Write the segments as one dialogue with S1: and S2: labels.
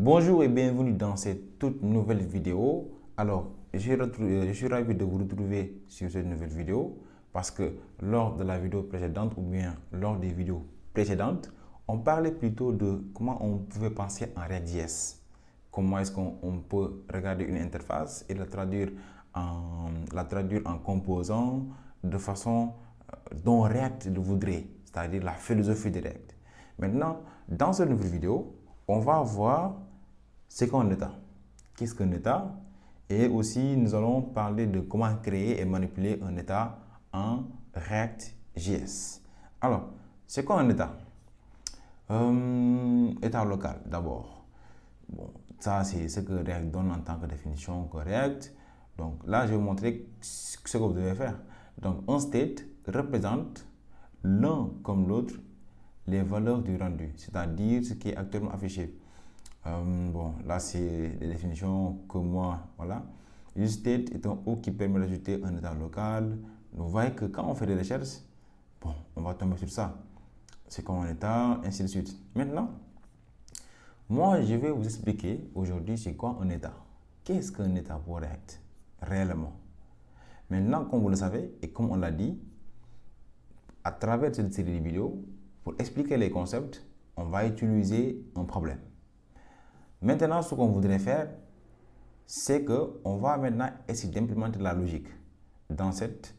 S1: Bonjour et bienvenue dans cette toute nouvelle vidéo. Alors, je suis ravi de vous retrouver sur cette nouvelle vidéo parce que lors de la vidéo précédente ou bien lors des vidéos précédentes, on parlait plutôt de comment on pouvait penser en React.js. Comment est-ce qu'on peut regarder une interface et la traduire en composant de façon dont React le voudrait, c'est-à-dire la philosophie de React. Maintenant, dans cette nouvelle vidéo, on va voir ce qu'est un état. Qu'est-ce qu'un état? Et aussi, nous allons parler de comment créer et manipuler un état en React.js. Alors, c'est quoi un état? État local, d'abord. Bon, ça, c'est ce que React donne en tant que définition que React. Donc là, je vais vous montrer ce que vous devez faire. Donc, un state représente l'un comme l'autre les valeurs du rendu, c'est-à-dire ce qui est actuellement affiché. Bon, là, c'est les définitions que moi, voilà. UseState est un hook qui permet d'ajouter un état local. Vous voyez que quand on fait des recherches, bon, on va tomber sur ça. C'est comme un état, ainsi de suite. Maintenant, moi, je vais vous expliquer aujourd'hui c'est quoi un état. Qu'est-ce qu'un état pour React, réellement? Maintenant, comme vous le savez, et comme on l'a dit, à travers cette série de vidéos, pour expliquer les concepts, on va utiliser un problème. Maintenant, ce qu'on voudrait faire, c'est qu'on va maintenant essayer d'implémenter la logique dans cette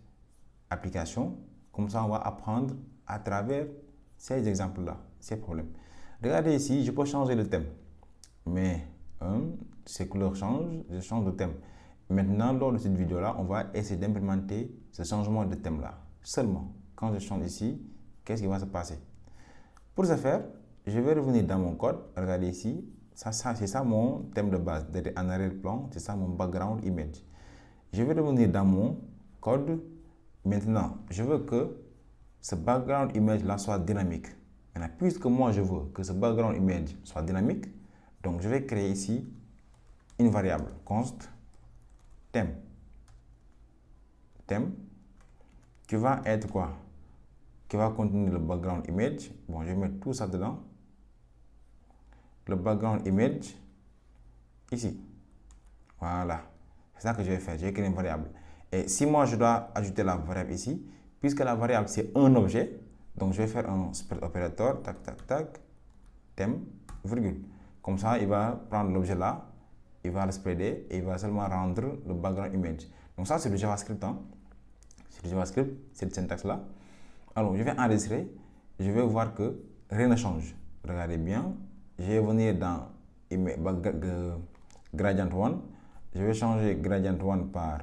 S1: application. Comme ça, on va apprendre à travers ces exemples-là, ces problèmes. Regardez ici, je peux changer de thème. Mais ces couleurs changent, je change de thème. Maintenant, lors de cette vidéo-là, on va essayer d'implémenter ce changement de thème-là. Seulement, quand je change ici, qu'est-ce qui va se passer? Pour ce faire, je vais revenir dans mon code. Regardez ici. C'est ça mon thème de base. En arrière-plan, c'est ça mon background image. Je vais revenir dans mon code. Maintenant, je veux que ce background image là soit dynamique. Maintenant, puisque moi je veux que ce background image soit dynamique, donc je vais créer ici une variable const thème. Thème qui va être quoi? Qui va contenir le background image. Bon, je vais mettre tout ça dedans. Le background image ici. Voilà. C'est ça que je vais faire. Je vais créer une variable. Et si moi je dois ajouter la variable ici, puisque la variable c'est un objet, donc je vais faire un spread operator, tac, tac, tac, thème, virgule. Comme ça, il va prendre l'objet là, il va le spreader et il va seulement rendre le background image. Donc ça, c'est le JavaScript. Hein. C'est le JavaScript, cette syntaxe-là. Alors, je vais enregistrer. Je vais voir que rien ne change. Regardez bien. Je vais venir dans gradient 1. Je vais changer gradient 1 par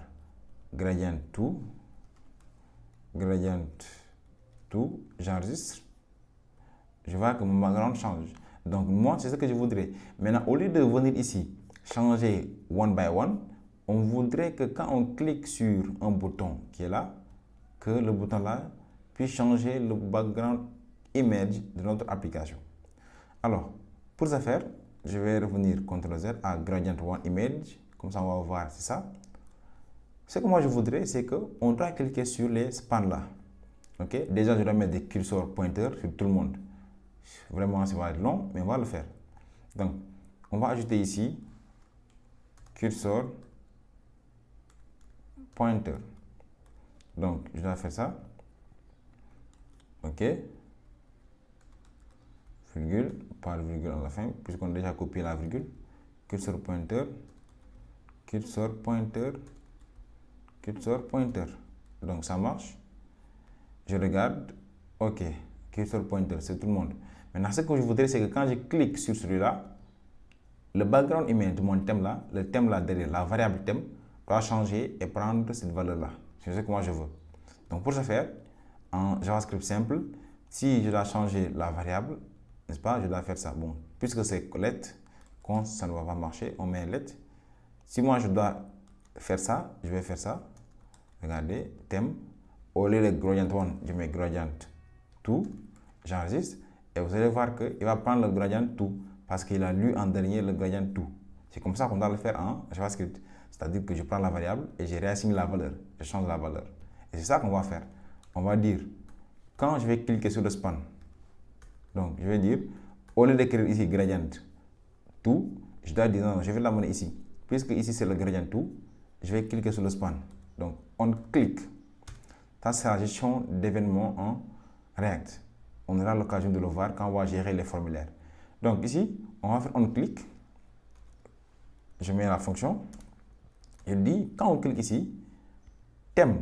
S1: gradient 2. Gradient 2. J'enregistre. Je vois que mon background change. Donc, moi, c'est ce que je voudrais. Maintenant, au lieu de venir ici, changer one by one, on voudrait que quand on clique sur un bouton qui est là, que le bouton là puisse changer le background image de notre application. Alors, pour ce faire, je vais revenir CTRL-Z à gradient 1 image. Comme ça, on va voir, c'est ça. Ce que moi je voudrais, c'est qu'on doit cliquer sur les spans là. Ok? Déjà, je dois mettre des curseurs pointeurs sur tout le monde. Vraiment, ça va être long, mais on va le faire. Donc, on va ajouter ici curseur pointer. Donc, je dois faire ça. Ok? Virgule, pas le virgule à la fin, puisqu'on a déjà copié la virgule. Curseur pointer, curseur pointer, curseur pointer. Donc ça marche. Je regarde. Ok, curseur pointer, c'est tout le monde. Maintenant, ce que je voudrais, c'est que quand je clique sur celui-là, le background image de mon thème là, le thème là derrière, la variable thème, doit changer et prendre cette valeur-là. C'est ce que moi je veux. Donc pour ce faire, en JavaScript simple, si je dois changer la variable, n'est-ce pas, je dois faire ça. Bon, puisque c'est let, const, ça ne va pas marcher, on met let. Si moi je dois faire ça, je vais faire ça. Regardez, thème. Au lieu de gradient 1, je mets gradient 2. J'enregistre. Et vous allez voir qu'il va prendre le gradient 2 parce qu'il a lu en dernier le gradient 2. C'est comme ça qu'on doit le faire en JavaScript. C'est-à-dire que je prends la variable et je réassigne la valeur. Je change la valeur. Et c'est ça qu'on va faire. On va dire, quand je vais cliquer sur le span, donc je vais dire, au lieu d'écrire ici gradient 2, je dois dire non, je vais l'amener ici. Puisque ici c'est le gradient tout, je vais cliquer sur le span. Donc on clique. Ça c'est la gestion d'événements en React. On aura l'occasion de le voir quand on va gérer les formulaires. Donc ici, on va faire on clique. Je mets la fonction. Je dis, quand on clique ici, thème.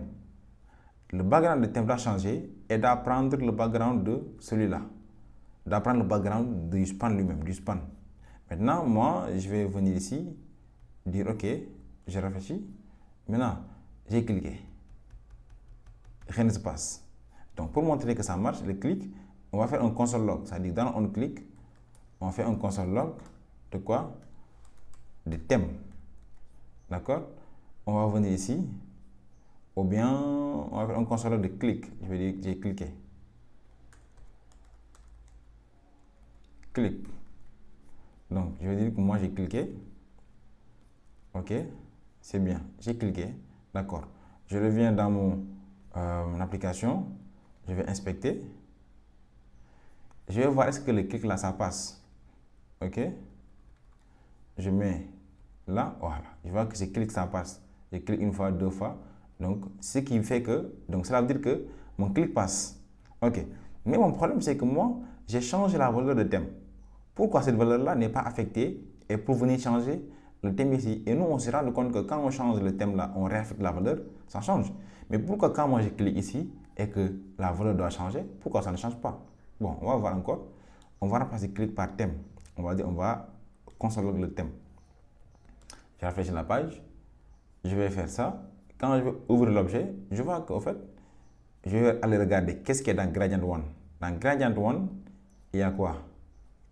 S1: Le background de thème doit changer et d'apprendre le background de celui-là. D'apprendre le background du span lui-même, du span. Maintenant, moi, je vais venir ici, dire OK, je réfléchis. Maintenant, j'ai cliqué. Rien ne se passe. Donc, pour montrer que ça marche, le clic, on va faire un console log. C'est-à-dire, dans on clique, on fait un console log de quoi? De thème. D'accord? On va venir ici, ou bien on va faire un console log de clic. Je vais dire que j'ai cliqué. Clic. Donc, je vais dire que moi j'ai cliqué. Ok, c'est bien. J'ai cliqué. D'accord. Je reviens dans mon application. Je vais inspecter. Je vais voir est-ce que le clic là, ça passe. Ok. Je mets là, voilà. Je vois que ce clic, ça passe. Je clique une fois, deux fois. Donc, ce qui fait que, donc cela veut dire que mon clic passe. Ok. Mais mon problème, c'est que moi, j'ai changé la valeur de thème. Pourquoi cette valeur-là n'est pas affectée et pour venir changer le thème ici. Et nous, on se rend compte que quand on change le thème là, on réaffecte la valeur, ça change. Mais pourquoi quand moi je clique ici et que la valeur doit changer, pourquoi ça ne change pas? Bon, on va voir encore. On va remplacer clic par thème. On va dire, on va consolider le thème. Je réfléchis la page. Je vais faire ça. Quand je vais ouvrir l'objet, je vois qu'au fait, je vais aller regarder qu'est-ce qu'il y a dans Gradient 1. Dans Gradient 1, il y a quoi?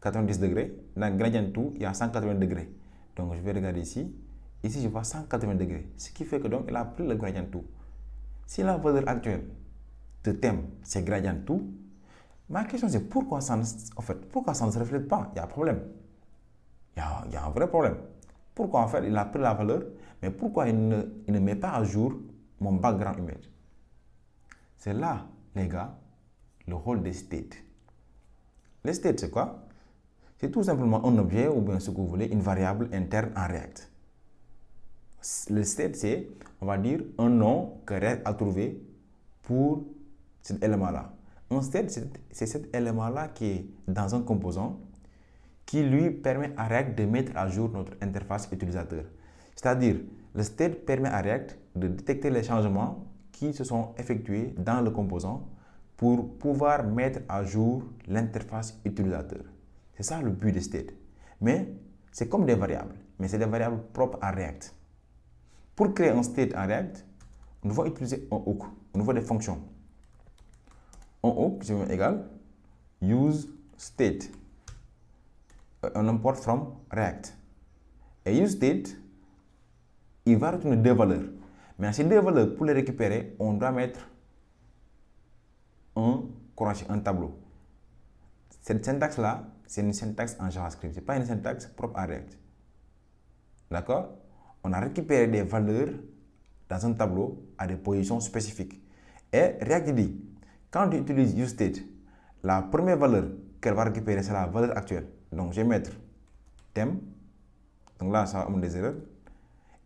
S1: 90 degrés. Dans Gradient 2, il y a 180 degrés. Donc, je vais regarder ici. Ici, je vois 180 degrés. Ce qui fait que donc, il a pris le Gradient 2. Si la valeur actuelle de thème, c'est Gradient 2, ma question c'est pourquoi ça pourquoi ça ne se reflète pas? Il y a un problème. Il y a un vrai problème. Pourquoi en fait il a pris la valeur, mais pourquoi il ne met pas à jour mon background image? C'est là, les gars, le rôle des states. Les states, c'est quoi? C'est tout simplement un objet ou bien ce que vous voulez, une variable interne en React. Le state, c'est, on va dire, un nom que React a trouvé pour cet élément-là. Un state, c'est cet élément-là qui est dans un composant qui lui permet à React de mettre à jour notre interface utilisateur. C'est-à-dire, le state permet à React de détecter les changements qui se sont effectués dans le composant pour pouvoir mettre à jour l'interface utilisateur. C'est ça le but des states. Mais c'est comme des variables, mais c'est des variables propres à React. Pour créer un state en React, nous devons utiliser un hook au niveau des fonctions. Un hook, je mets égal use state. On importe from React. Et use state, il va retourner deux valeurs. Mais ces deux valeurs, pour les récupérer, on doit mettre un tableau. Cette syntaxe-là, c'est une syntaxe en JavaScript. Ce n'est pas une syntaxe propre à React. D'accord? On a récupéré des valeurs dans un tableau à des positions spécifiques. Et React dit, quand tu utilises useState, la première valeur qu'elle va récupérer, c'est la valeur actuelle. Donc, je vais mettre thème. Donc là, ça va amener des erreurs.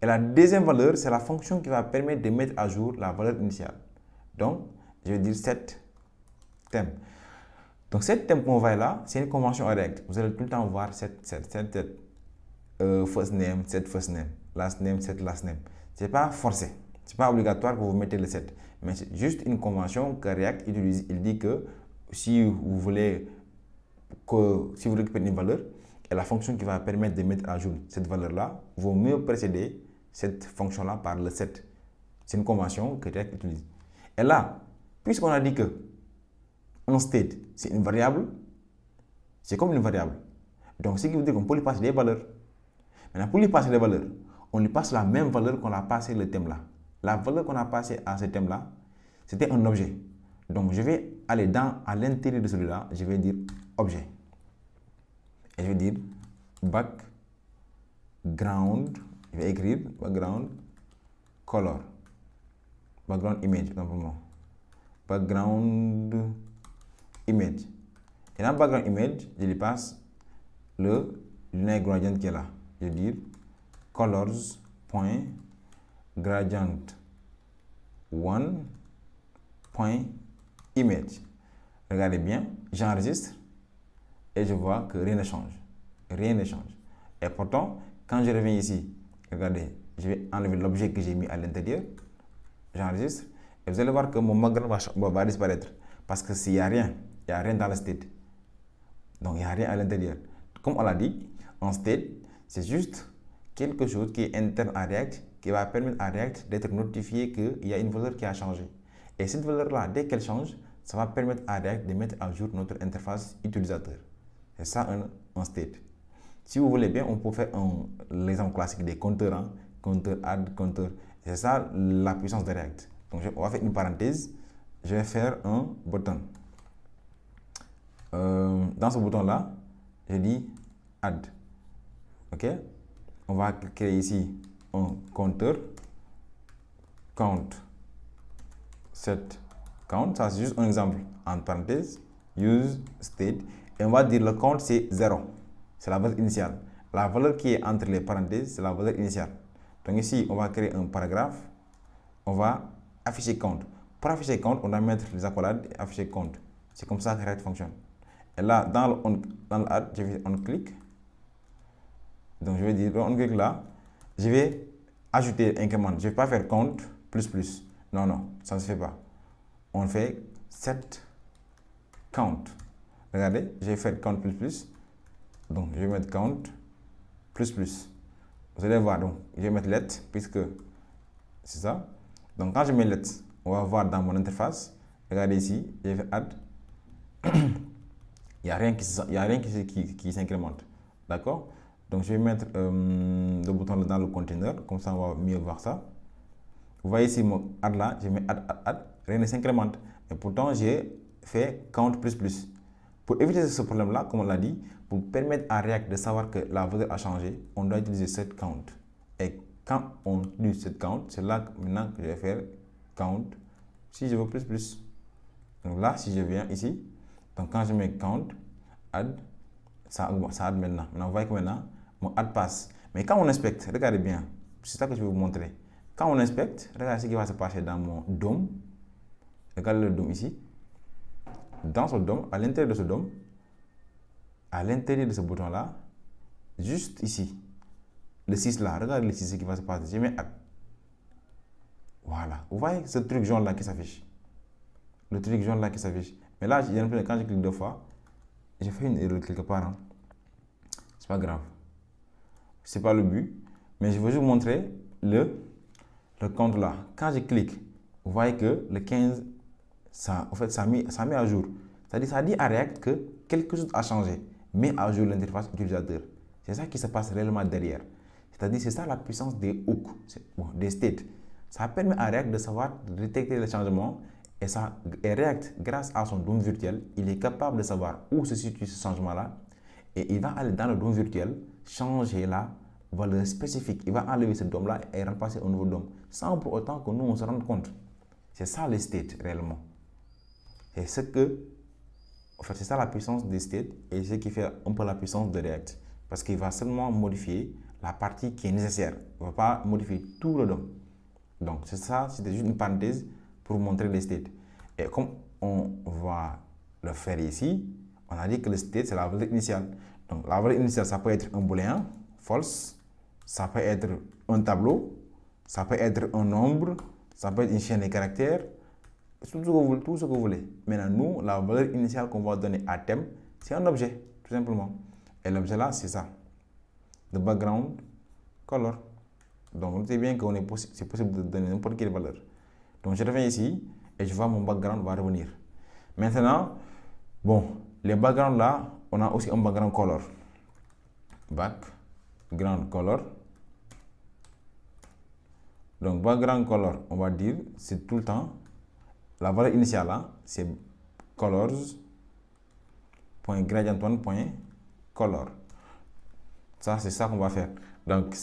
S1: Et la deuxième valeur, c'est la fonction qui va permettre de mettre à jour la valeur initiale. Donc, je vais dire set thème. Donc, cette thème qu'on voit là, c'est une convention en React. Vous allez tout le temps voir first name, set first name, last name, set last name. Ce n'est pas forcé. Ce n'est pas obligatoire que vous mettez le set. Mais c'est juste une convention que React utilise. Il dit que si vous voulez si vous récupérez une valeur, et la fonction qui va permettre de mettre à jour cette valeur-là, vaut mieux précéder cette fonction-là par le set. C'est une convention que React utilise. Et là, puisqu'on a dit que un state, c'est une variable, c'est comme une variable. Donc, ce qui veut dire qu'on peut lui passer des valeurs. Maintenant, pour lui passer des valeurs, on lui passe la même valeur qu'on a passé le thème là. La valeur qu'on a passée à ce thème là, c'était un objet. Donc, je vais aller à l'intérieur de celui-là, je vais dire objet. Et je vais dire background, je vais écrire background color, background image, simplement. Background image. Et dans background image, je lui passe le linear gradient qui est là. je vais dire colors.gradient1.image. Regardez bien, j'enregistre et je vois que rien ne change. Rien ne change. Et pourtant, quand je reviens ici, regardez, je vais enlever l'objet que j'ai mis à l'intérieur. J'enregistre et vous allez voir que mon background va disparaître parce que s'il n'y a rien, il n'y a rien dans le state. Donc il n'y a rien à l'intérieur. Comme on l'a dit, en state, c'est juste quelque chose qui est interne à React qui va permettre à React d'être notifié qu'il y a une valeur qui a changé. Et cette valeur-là, dès qu'elle change, ça va permettre à React de mettre à jour notre interface utilisateur. C'est ça un state. Si vous voulez bien, on peut faire l'exemple classique des compteurs, hein? Compteur, add, compteur. C'est ça la puissance de React. Donc on va faire une parenthèse. Je vais faire un bouton. Dans ce bouton-là, je dis add. OK? On va créer ici un compteur. Count. Set count. Ça, c'est juste un exemple. En parenthèse, use state. Et on va dire le count, c'est 0. C'est la valeur initiale. La valeur qui est entre les parenthèses, c'est la valeur initiale. Donc ici, on va créer un paragraphe. On va afficher count. Pour afficher count, on va mettre les accolades et afficher count. C'est comme ça que React fonctionne. Et là, dans le add, je vais on-click. Donc je vais dire, on-click là, je vais ajouter incrément. Je ne vais pas faire count plus plus. Non, non, ça ne se fait pas. On fait set count. Regardez, je vais faire count plus plus. Donc je vais mettre count plus plus. Vous allez voir, donc je vais mettre let puisque c'est ça. Donc quand je mets let, on va voir dans mon interface. Regardez ici, je vais faire add. Il n'y a rien qui s'incrémente. D'accord? Donc je vais mettre le bouton dans le container, comme ça on va mieux voir ça. Vous voyez ici mon add là, je mets add, rien ne s'incrémente. Et pourtant j'ai fait count plus plus. Pour éviter ce problème-là, comme on l'a dit, pour permettre à React de savoir que la valeur a changé, on doit utiliser set count. Et quand on utilise set count, c'est là maintenant que je vais faire count si je veux plus plus. Donc là, si je viens ici, donc quand je mets count, add, ça add maintenant. Maintenant, vous voyez que maintenant, mon add passe. Mais quand on inspecte, regardez bien, c'est ça que je vais vous montrer. Quand on inspecte, regardez ce qui va se passer dans mon DOM. Regardez le DOM ici. Dans ce DOM, à l'intérieur de ce DOM, à l'intérieur de ce bouton-là, juste ici, le 6 là, regardez le 6 ce qui va se passer. Je mets add. Voilà. Vous voyez ce truc jaune là qui s'affiche. Le truc jaune là qui s'affiche. Mais là, quand je clique deux fois, j'ai fait une erreur quelque part. Hein. C'est pas grave. C'est pas le but. Mais je veux juste vous montrer le compte là. Quand je clique, vous voyez que le 15, ça, en fait, ça met à jour. C'est-à-dire, ça dit à React que quelque chose a changé. Met à jour l'interface utilisateur. C'est ça qui se passe réellement derrière. C'est-à-dire, c'est ça la puissance des hooks, des states. Ça permet à React de savoir détecter les changements. Et React, grâce à son DOM virtuel, il est capable de savoir où se situe ce changement-là. Et il va aller dans le DOM virtuel, changer la valeur spécifique. Il va enlever ce DOM-là et remplacer un nouveau DOM. Sans pour autant que nous, on se rende compte. C'est ça les states, réellement. Et c'est ça la puissance des states et ce qui fait un peu la puissance de React. Parce qu'il va seulement modifier la partie qui est nécessaire. Il ne va pas modifier tout le DOM. Donc, c'est ça, c'était juste une parenthèse pour vous montrer les states. Et comme on va le faire ici, on a dit que le state, c'est la valeur initiale. Donc, la valeur initiale, ça peut être un booléen, false, ça peut être un tableau, ça peut être un nombre, ça peut être une chaîne de caractères, tout ce que vous voulez. Maintenant, nous, la valeur initiale qu'on va donner à thème, c'est un objet, tout simplement. Et l'objet là, c'est ça. The background color. Donc, notez bien que c'est possible de donner n'importe quelle valeur. Donc, je reviens ici et je vois mon background va revenir. Maintenant, bon, les backgrounds là, on a aussi un background color. Background color. Donc, background color, on va dire, c'est tout le temps, la valeur initiale là, c'est colors.gradient1.color. Ça, c'est ça qu'on va faire. Donc,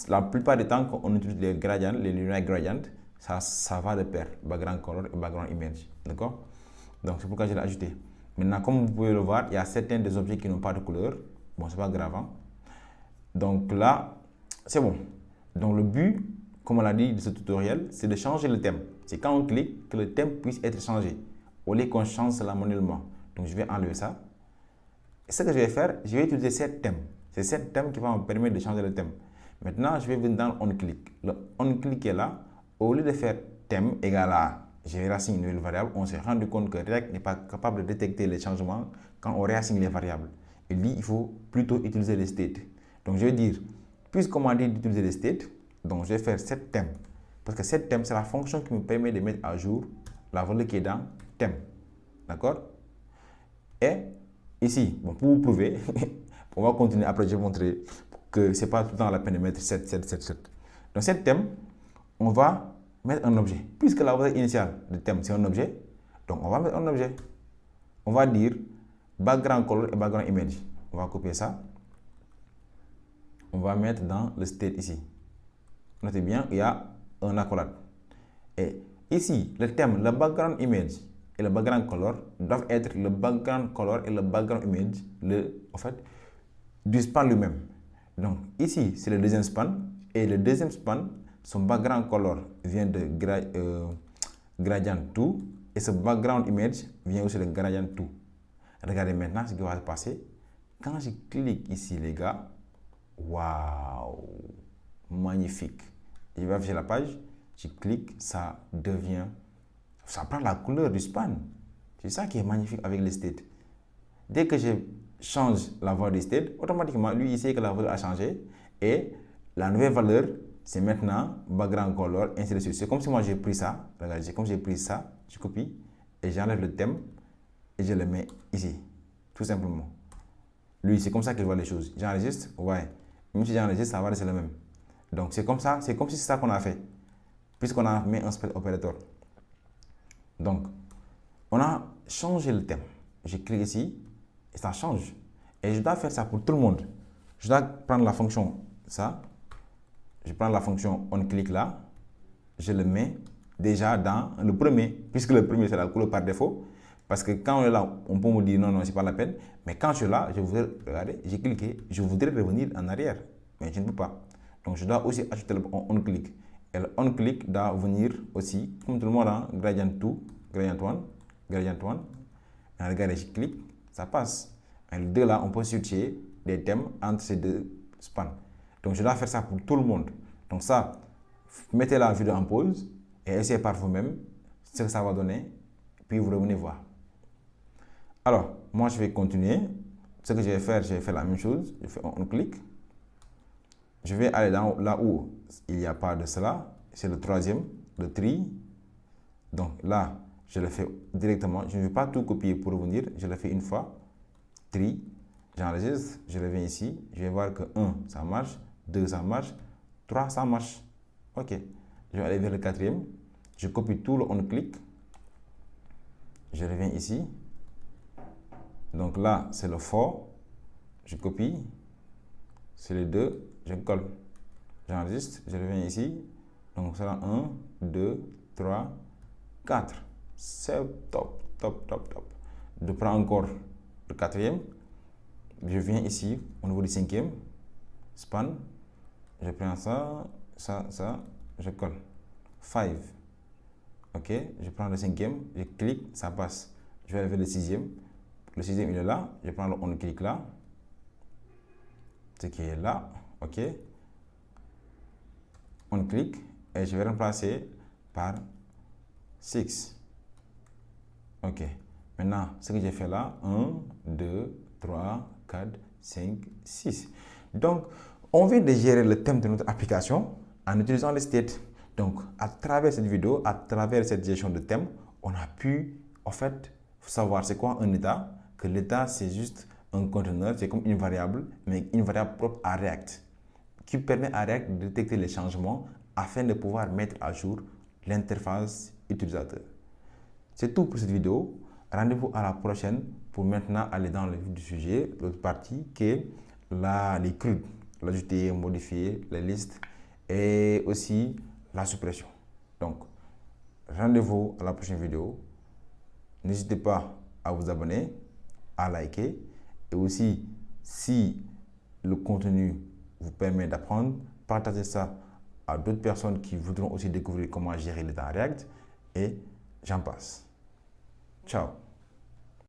S1: la plupart des temps, quand on utilise les gradients, les linéaires gradients, ça va de pair, background color et background image. D'accord? Donc, c'est pourquoi je l'ai ajouté. Maintenant, comme vous pouvez le voir, il y a certains des objets qui n'ont pas de couleur. Bon, c'est pas grave. Hein? Donc là, c'est bon. Donc le but, comme on l'a dit de ce tutoriel, c'est de changer le thème. C'est quand on clique que le thème puisse être changé. Au lieu qu'on change cela manuellement. Donc je vais enlever ça. Et ce que je vais faire, je vais utiliser 7 thèmes. C'est 7 thèmes qui vont me permettre de changer le thème. Maintenant, je vais venir dans onClick. Le onClick est là. Au lieu de faire thème égal à je réassigne une nouvelle variable, on s'est rendu compte que React n'est pas capable de détecter les changements quand on réassigne les variables. Il dit qu'il faut plutôt utiliser les states. Donc je vais dire, puisqu'on m'a dit d'utiliser les states, donc je vais faire set thème. Parce que set thème, c'est la fonction qui me permet de mettre à jour la valeur qui est dans thème. D'accord? Et ici, bon, pour vous prouver, on va continuer. Après, je vais montrer que ce n'est pas tout le temps la peine de mettre 7, 7, 7, 7. Dans cet thème, on va mettre un objet. Puisque la valeur initiale du thème, c'est un objet, donc on va mettre un objet. On va dire background color et background image. On va copier ça. On va mettre dans le state ici. Notez bien, il y a un accolade. Et ici, le thème, le background image et le background color doivent être le background color et le background image, du span lui-même. Donc ici, c'est le deuxième span. Et le deuxième span, son background color vient de gradient 2. Et ce background image vient aussi de gradient 2. Regardez maintenant ce qui va se passer. Quand je clique ici, les gars, waouh, magnifique. Je vais afficher la page, je clique, ça prend la couleur du span. C'est ça qui est magnifique avec les states. Dès que je change la valeur du state, automatiquement, lui, il sait que la valeur a changé. Et la nouvelle valeur, c'est maintenant background color, ainsi de suite. C'est comme si moi j'ai pris ça, regardez, comme j'ai pris ça, je copie et j'enlève le thème et je le mets ici, tout simplement. Lui, c'est comme ça qu'il voit les choses. J'enregistre, ouais. Même si j'enregistre, ça va rester le même. Donc c'est comme ça, c'est comme si c'est ça qu'on a fait, puisqu'on a mis un split operator. Donc, on a changé le thème. Je clique ici et ça change. Et je dois faire ça pour tout le monde. Je dois prendre la fonction, ça. Je prends la fonction onClick là. Je le mets déjà dans le premier, puisque le premier c'est la couleur par défaut. Parce que quand on est là, on peut me dire non, non, c'est pas la peine. Mais quand je suis là, je voudrais, regardez, j'ai cliqué, je voudrais revenir en arrière. Mais je ne peux pas. Donc je dois aussi ajouter le onClick. Et le onClick doit venir aussi, comme tout le monde, hein, gradient 2, gradient 1, gradient 1. Et regardez, je clique, ça passe. Et le 2 là, on peut switcher des thèmes entre ces deux spans. Donc je dois faire ça pour tout le monde. Donc ça, mettez la vidéo en pause et essayez par vous-même ce que ça va donner. Puis vous revenez voir. Alors, moi je vais continuer. Ce que je vais faire la même chose. Je fais un clic. Je vais aller là où il n'y a pas de cela. C'est le troisième, le tri. Donc là, je le fais directement. Je ne vais pas tout copier pour revenir. Je le fais une fois. Tri. J'enregistre. Je reviens ici. Je vais voir que 1, ça marche. 2, ça marche. 3, ça marche. OK. Je vais aller vers le quatrième. Je copie tout le onClick. Je reviens ici. Donc là, c'est le for. Je copie. C'est les 2. Je colle. J'enregistre. Je reviens ici. Donc, ça va 1, 2, 3, 4. C'est top, top, top, top. Je prends encore le quatrième. Je viens ici au niveau du cinquième. Span. Je prends ça, ça, ça. Je colle. 5. OK. Je prends le cinquième. Je clique. Ça passe. Je vais aller vers le sixième. Le sixième, il est là. Je prends le onClick là. Ce qui est là. OK. OnClick. Et je vais remplacer par 6. OK. Maintenant, ce que j'ai fait là, 1, 2, 3, 4, 5, 6. Donc, on vient de gérer le thème de notre application en utilisant les states. Donc, à travers cette vidéo, à travers cette gestion de thème, on a pu, en fait, savoir c'est quoi un état. Que l'état, c'est juste un conteneur, c'est comme une variable, mais une variable propre à React, qui permet à React de détecter les changements afin de pouvoir mettre à jour l'interface utilisateur. C'est tout pour cette vidéo. Rendez-vous à la prochaine pour maintenant aller dans le vif du sujet, l'autre partie qui est les CRUD, l'ajouter, modifier, les listes et aussi la suppression. Donc, rendez-vous à la prochaine vidéo. N'hésitez pas à vous abonner, à liker et aussi si le contenu vous permet d'apprendre. Partagez ça à d'autres personnes qui voudront aussi découvrir comment gérer les temps React et j'en passe. Ciao.